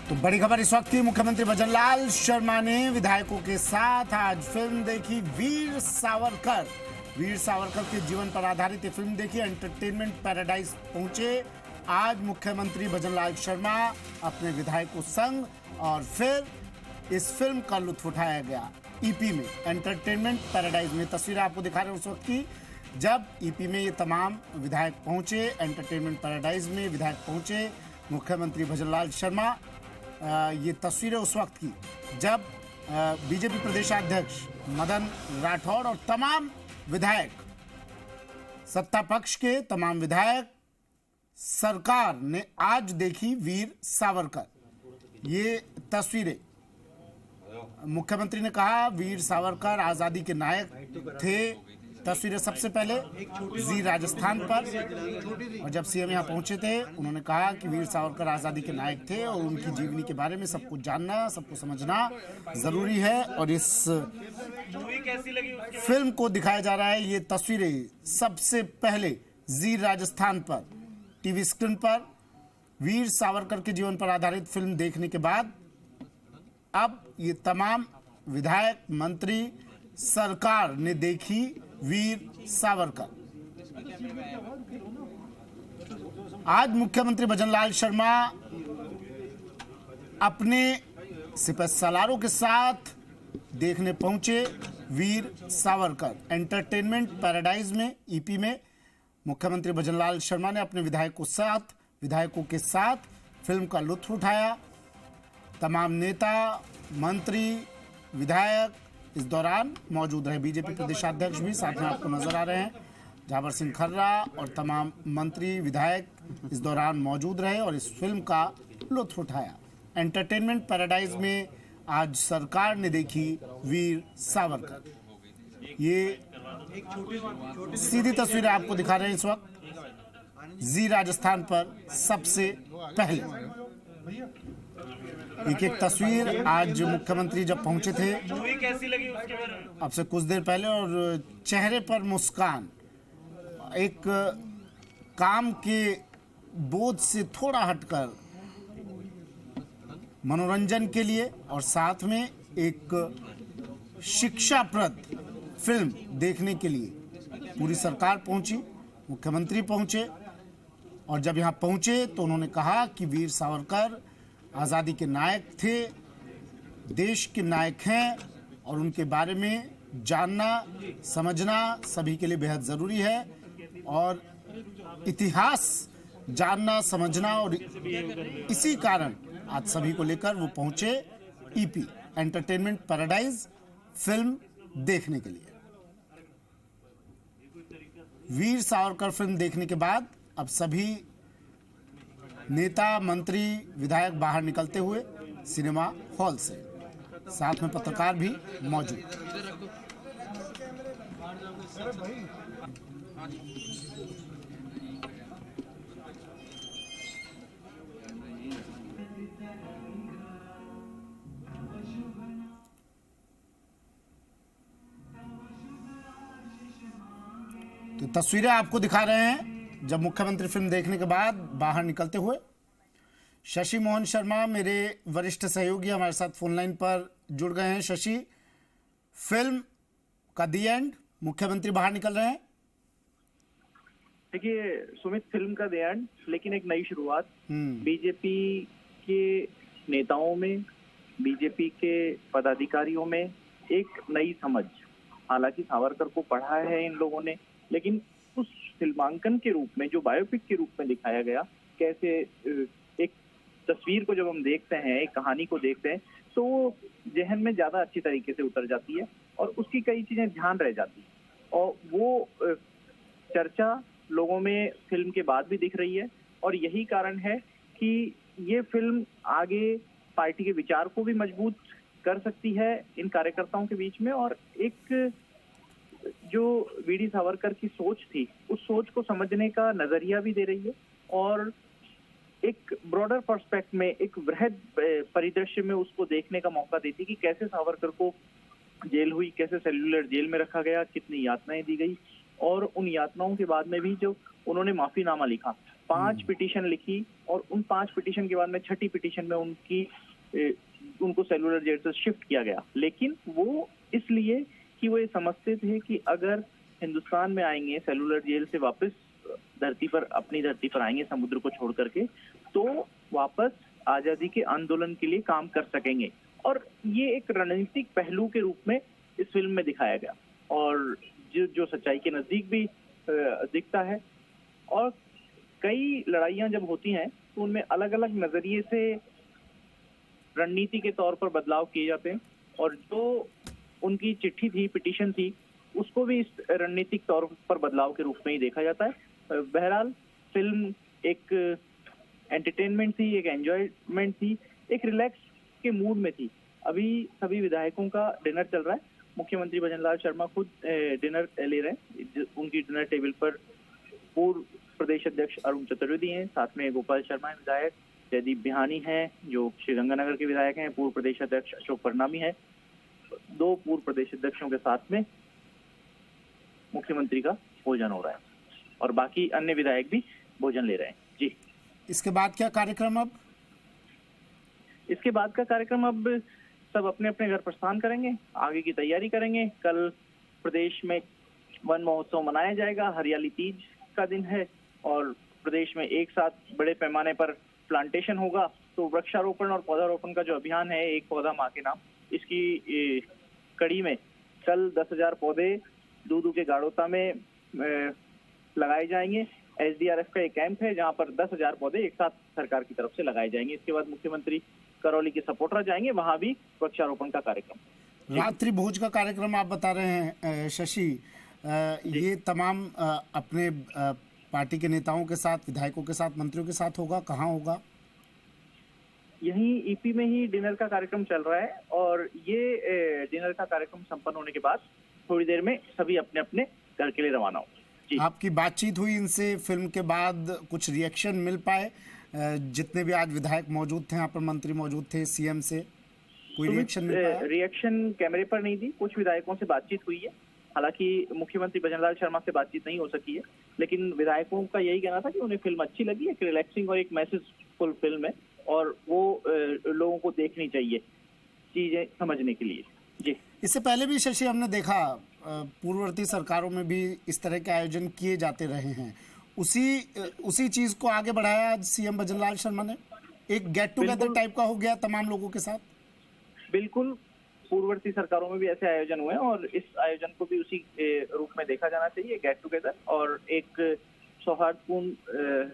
तो बड़ी खबर इस वक्त की, मुख्यमंत्री भजनलाल शर्मा ने विधायकों के साथ आज फिल्म देखी वीर सावरकर। वीर सावरकर के जीवन पर आधारित ये फिल्म देखी। एंटरटेनमेंट पैराडाइज पहुंचे आज मुख्यमंत्री भजनलाल शर्मा अपने विधायकों संग, और फिर इस फिल्म का लुत्फ उठाया गया ईपी में, एंटरटेनमेंट पैराडाइज में। तस्वीरें आपको दिखा रहे हैं उस वक्त की, जब ईपी में ये तमाम विधायक पहुंचे, एंटरटेनमेंट पैराडाइज में विधायक पहुंचे मुख्यमंत्री भजनलाल शर्मा। ये तस्वीरें उस वक्त की जब बीजेपी प्रदेशाध्यक्ष मदन राठौड़ और तमाम विधायक, सत्ता पक्ष के तमाम विधायक, सरकार ने आज देखी वीर सावरकर। ये तस्वीरें, मुख्यमंत्री ने कहा वीर सावरकर आजादी के नायक थे। तस्वीरें सबसे पहले जी राजस्थान पर, और जब सीएम यहाँ पहुंचे थे उन्होंने कहा कि वीर सावरकर आज़ादी के नायक थे और उनकी जीवनी के बारे में सबको जानना, सबको समझना ज़रूरी है। और इस फिल्म को दिखाया जा रहा है, ये तस्वीरें सबसे पहले जी राजस्थान पर टीवी स्क्रीन पर वीर सावरकर के जीवन पर आधारित फिल्म देखने के बाद अब ये तमाम विधायक, मंत्री, सरकार ने देखी वीर सावरकर। आज मुख्यमंत्री भजनलाल शर्मा अपने सिपहसालारों के साथ देखने पहुंचे वीर सावरकर। एंटरटेनमेंट पैराडाइज में, ईपी में मुख्यमंत्री भजनलाल शर्मा ने अपने विधायकों के साथ फिल्म का लुत्फ उठाया। तमाम नेता, मंत्री, विधायक इस दौरान मौजूद रहे। बीजेपी प्रदेशाध्यक्ष भी साथ में आपको नजर आ रहे हैं, जाबर सिंह खर्रा, और तमाम मंत्री, विधायक इस दौरान मौजूद रहे और इस फिल्म का लुत्फ उठाया। एंटरटेनमेंट पैराडाइज में आज सरकार ने देखी वीर सावरकर। ये सीधी तस्वीरें आपको दिखा रहे हैं इस वक्त जी राजस्थान पर सबसे पहले। एक एक तस्वीर आज मुख्यमंत्री जब पहुंचे थे अब से कुछ देर पहले, और चेहरे पर मुस्कान, एक काम के बोझ से थोड़ा हटकर मनोरंजन के लिए और साथ में एक शिक्षाप्रद फिल्म देखने के लिए पूरी सरकार पहुंची, मुख्यमंत्री पहुंचे। और जब यहाँ पहुंचे तो उन्होंने कहा कि वीर सावरकर आज़ादी के नायक थे, देश के नायक हैं, और उनके बारे में जानना, समझना सभी के लिए बेहद ज़रूरी है। और इतिहास जानना, समझना, और इसी कारण आज सभी को लेकर वो पहुंचे ईपी, एंटरटेनमेंट पैराडाइज फिल्म देखने के लिए। वीर सावरकर फिल्म देखने के बाद अब सभी नेता, मंत्री, विधायक बाहर निकलते हुए सिनेमा हॉल से, साथ में पत्रकार भी मौजूद। तो तस्वीरें आपको दिखा रहे हैं जब मुख्यमंत्री फिल्म देखने के बाद बाहर निकलते हुए। शशि मोहन शर्मा मेरे वरिष्ठ सहयोगी हमारे साथ फोन लाइन पर जुड़ गए हैं। शशि, फिल्म का दी एंड, मुख्यमंत्री बाहर निकल रहे हैं। देखिए सुमित, फिल्म का दी एंड, लेकिन एक नई शुरुआत बीजेपी के नेताओं में, बीजेपी के पदाधिकारियों में एक नई समझ। हालांकि सावरकर को पढ़ा है इन लोगों ने, लेकिन उस फिल्मांकन के रूप में, जो बायोपिक के रूप में दिखाया गया, कैसे एक तस्वीर को जब हम देखते हैं, एक कहानी को देखते हैं, तो वो जहन में ज्यादा अच्छी तरीके से उतर जाती है और उसकी कई चीजें ध्यान रह जाती है। और वो चर्चा लोगों में फिल्म के बाद भी दिख रही है, और यही कारण है कि ये फिल्म आगे पार्टी के विचार को भी मजबूत कर सकती है इन कार्यकर्ताओं के बीच में, और एक जो वीडी सावरकर की सोच थी, उस सोच को समझने का नजरिया भी दे रही है, और एक ब्रॉडर पर्सपेक्ट में, एक वृहद परिदृश्य में उसको देखने का मौका देती कि कैसे सावरकर को जेल हुई, कैसे सेल्युलर जेल में रखा गया, कितनी यातनाएं दी गई, और उन यातनाओं के बाद में भी जो उन्होंने माफीनामा लिखा, 5 पिटीशन लिखी और उन 5 पिटीशन के बाद में छठी पिटीशन में उनको सेलुलर जेल से शिफ्ट किया गया। लेकिन वो इसलिए कि वो ये समझते थे कि अगर हिंदुस्तान में आएंगे, सेलुलर जेल से वापस अपनी धरती पर आएंगे समुद्र को छोड़ करके, तो वापस आजादी के आंदोलन के लिए काम कर सकेंगे। और ये एक रणनीतिक पहलू के रूप में इस फिल्म में दिखाया गया और जो सच्चाई के नजदीक भी दिखता है। और कई लड़ाइयां जब होती हैं तो उनमें अलग अलग नजरिए से रणनीति के तौर पर बदलाव किए जाते हैं और जो उनकी चिट्ठी थी, पिटीशन थी, उसको भी इस रणनीतिक तौर पर बदलाव के रूप में ही देखा जाता है। बहरहाल फिल्म एक एंटरटेनमेंट थी, एक एंजॉयमेंट थी, एक रिलैक्स के मूड में थी। अभी सभी विधायकों का डिनर चल रहा है। मुख्यमंत्री भजनलाल शर्मा खुद डिनर ले रहे हैं। उनकी डिनर टेबल पर पूर्व प्रदेश अध्यक्ष अरुण चतुर्वेदी हैं, साथ में गोपाल शर्मा विधायक, जयदीप बिहानी हैं जो श्रीगंगानगर के विधायक हैं, पूर्व प्रदेश अध्यक्ष अशोक परनामी है। 2 पूर्व प्रदेश अध्यक्षों के साथ में मुख्यमंत्री का भोजन हो रहा है और बाकी अन्य विधायक भी भोजन ले रहे हैं। जी, इसके बाद क्या कार्यक्रम? अब इसके बाद का कार्यक्रम अब सब अपने अपने घर प्रस्थान करेंगे, आगे की तैयारी करेंगे। कल प्रदेश में वन महोत्सव मनाया जाएगा, हरियाली तीज का दिन है और प्रदेश में एक साथ बड़े पैमाने पर प्लांटेशन होगा। तो वृक्षारोपण और पौधारोपण का जो अभियान है, एक पौधा माँ के नाम, इसकी कड़ी में कल 10,000 पौधे दूदू के गाड़ोता में लगाए जाएंगे। SDRF का एक कैंप है जहां पर 10,000 पौधे एक साथ सरकार की तरफ से लगाए जाएंगे। इसके बाद मुख्यमंत्री करौली के सपोर्टरा जाएंगे, वहां भी वृक्षारोपण का कार्यक्रम। रात्रि भोज का कार्यक्रम आप बता रहे हैं शशि, ये तमाम अपने पार्टी के नेताओं के साथ, विधायकों के साथ, मंत्रियों के साथ होगा? कहाँ होगा? यहीं EP में ही डिनर का कार्यक्रम चल रहा है और ये डिनर का कार्यक्रम संपन्न होने के बाद थोड़ी देर में सभी अपने अपने घर के लिए रवाना होंगे। आपकी बातचीत हुई इनसे? फिल्म के बाद कुछ रिएक्शन मिल पाए? जितने भी आज विधायक मौजूद थे, यहाँ पर मंत्री मौजूद थे, CM से कोई रिएक्शन मिल पाया? रिएक्शन कैमरे पर नहीं दी। कुछ विधायकों से बातचीत हुई है, हालांकि मुख्यमंत्री भजनलाल शर्मा से बातचीत नहीं हो सकी है, लेकिन विधायकों का यही कहना था कि उन्हें फिल्म अच्छी लगी, एक रिलैक्सिंग और एक मैसेजफुल फिल्म है और वो लोगों को देखनी चाहिए चीजें समझने के लिए। जी, इससे पहले भी शशि हमने देखा पूर्ववर्ती सरकारों में भी इस तरह के आयोजन किए जाते रहे हैं। उसी चीज को आगे बढ़ाया आज CM भजनलाल शर्मा ने, एक गेट टुगेदर टाइप का हो गया तमाम लोगों के साथ। बिल्कुल, पूर्ववर्ती सरकारों में भी ऐसे आयोजन हुए और इस आयोजन को भी उसी रूप में देखा जाना चाहिए, गेट टुगेदर और एक सौहार्दपूर्ण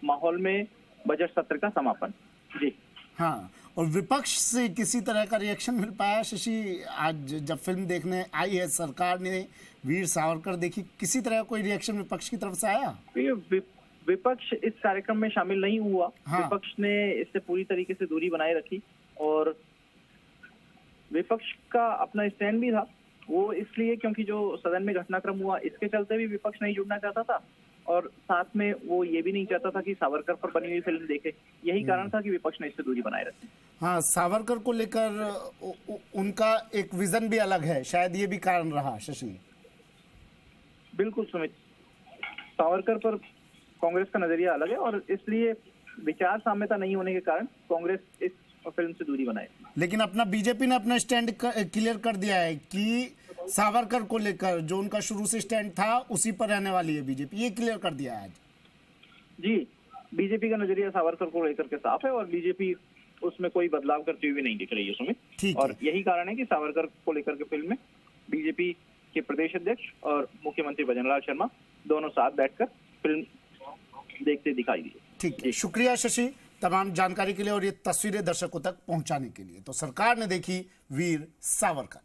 माहौल में बजट सत्र का समापन। जी हाँ, और विपक्ष से किसी तरह का रिएक्शन मिल पाया शशि? आज जब फिल्म देखने आई है, सरकार ने वीर सावरकर देखी, किसी तरह कोई रिएक्शन विपक्ष की तरफ से आया? विपक्ष इस कार्यक्रम में शामिल नहीं हुआ। हाँ। विपक्ष ने इससे पूरी तरीके से दूरी बनाए रखी और विपक्ष का अपना स्टैंड भी था, वो इसलिए क्योंकि जो सदन में घटनाक्रम हुआ इसके चलते भी विपक्ष नहीं जुड़ना चाहता था और साथ में वो ये भी नहीं चाहता था कि सावरकर पर बनी हुई फिल्म देखे। यही कारण था कि विपक्ष ने इससे दूरी बनाए रखी। हाँ, सावरकर को लेकर उनका एक विजन भी अलग है, शायद ये भी कारण रहा शशि। बिल्कुल सुमित, सावरकर पर कांग्रेस का नजरिया अलग है और इसलिए विचार साम्यता नहीं होने के कारण कांग्रेस इस फिल्म से दूरी बनाए। लेकिन अपना बीजेपी ने अपना स्टैंड क्लियर कर दिया है कि सावरकर को लेकर जो उनका शुरू से स्टैंड था उसी पर रहने वाली है बीजेपी, ये क्लियर कर दिया है आज। जी, बीजेपी का नजरिया सावरकर को लेकर के साफ है और बीजेपी उसमें कोई बदलाव करती हुई नहीं दिख रही है सुमित। और यही कारण है कि सावरकर को लेकर के फिल्म में बीजेपी के प्रदेश अध्यक्ष और मुख्यमंत्री भजनलाल शर्मा दोनों साथ बैठकर फिल्म देखते दिखाई दिए। ठीक है, शुक्रिया शशि तमाम जानकारी के लिए और ये तस्वीरें दर्शकों तक पहुंचाने के लिए। तो सरकार ने देखी वीर सावरकर।